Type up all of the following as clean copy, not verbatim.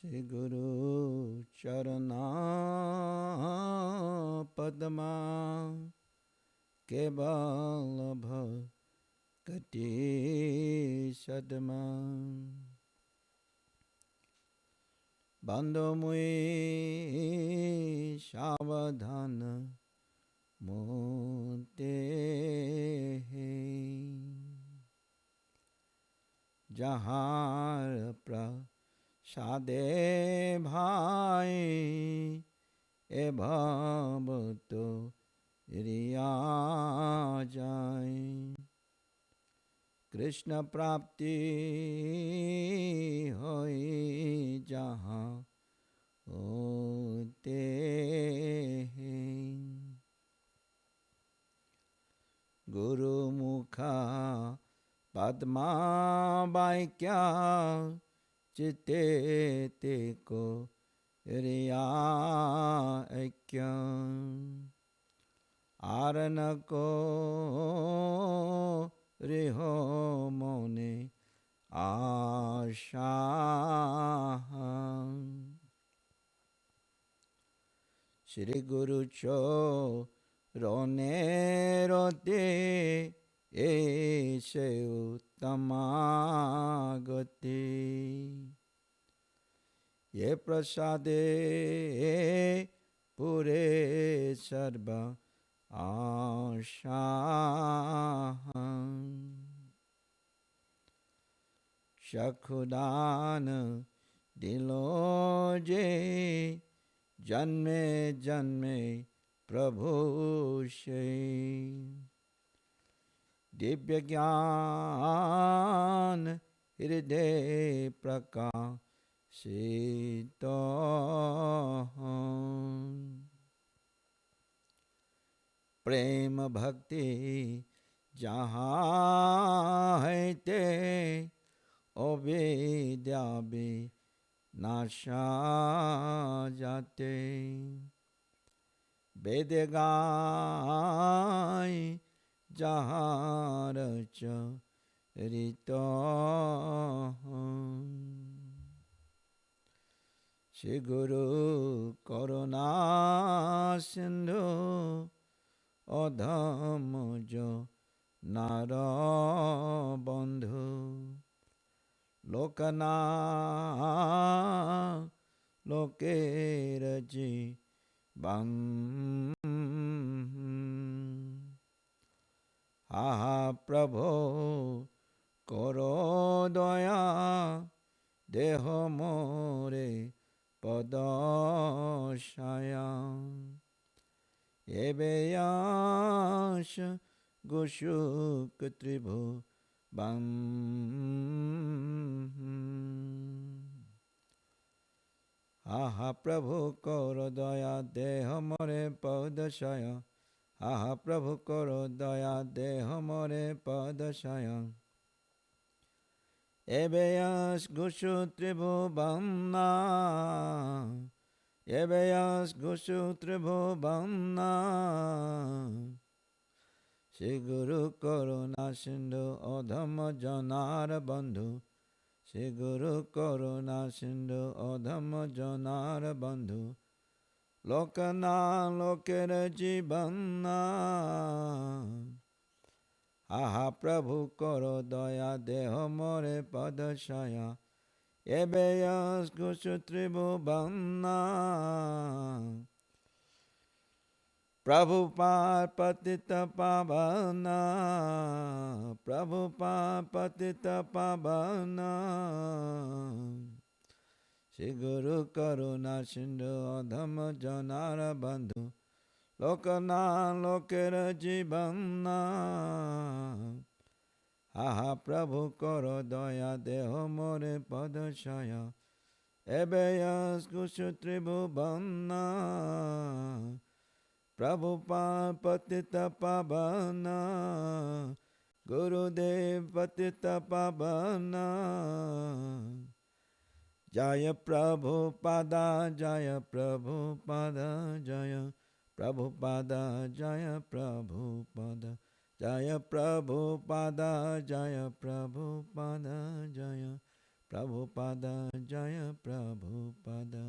Shri Guru Charana Padma Kevala Bhakti Sadma Bandho Mui Shavadhana Mute Jahar Prasade Bhai E Bhavato Riya Jai Krishna Prapti Hoi Jahan Hote Guru Mukha Padma Vaikya Chitte Te Ko Riya Ekya Aranako Riho Mone Asha Shri Guru Cho Rone Rote Eshe Uttamagati Ye Prasade Pure Sarva Asha Shakudan Diloje Janme Janme Prabhu Shai Divya Gyan Hriday Prakashito Prema Bhakti Jahan hai te O Vidya Nasha Jate Bedegai Jaharacha Rito Shri Guru Karuna Sindhu Adhamojo Nara Bandhu Lokana Lokeraji Bam Aha Prabho Koro Daya Deho More Padashaya Ebeyash Gushuk Tribhu Bam Aha Prabhu Koro Daya Deho More Padashaya Aha Prabhu Koro Daya Deho More Padashaya Ebeyash Gushu Tribhu Bamna Ebeyash Gushu Tribhu Bamna Shri Guru Karuna Sindhu Adhama Janar Bandhu Shri Guru Karuna Sindhu Adhama Janar Bandhu Lokana Lokera Jibanna Aha Prabhu Karo Daya Deho More Padashaya Ebeyas Gushu Tribu Banna Prabhupada Patita Pavana Prabhupada Patita Pavana Shri Guru Karuna Sindhu Adhama Janara Bandhu Lokana Lokera Jibanna Aha Prabhu Karo Daya Deho More Padashaya Ebeyas Gushu Tribu Banna Prabhupada Patita Pavana Gurudev Patita Pavana Jaya Prabhupada Jaya Prabhupada Jaya Prabhupada Jaya Prabhupada Jaya Prabhupada Jaya Prabhupada Jaya Prabhupada Jaya Prabhupada.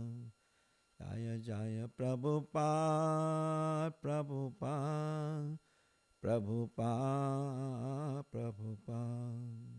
Jaya Jaya Prabhupada, Prabhupada, Prabhupada, Prabhupada.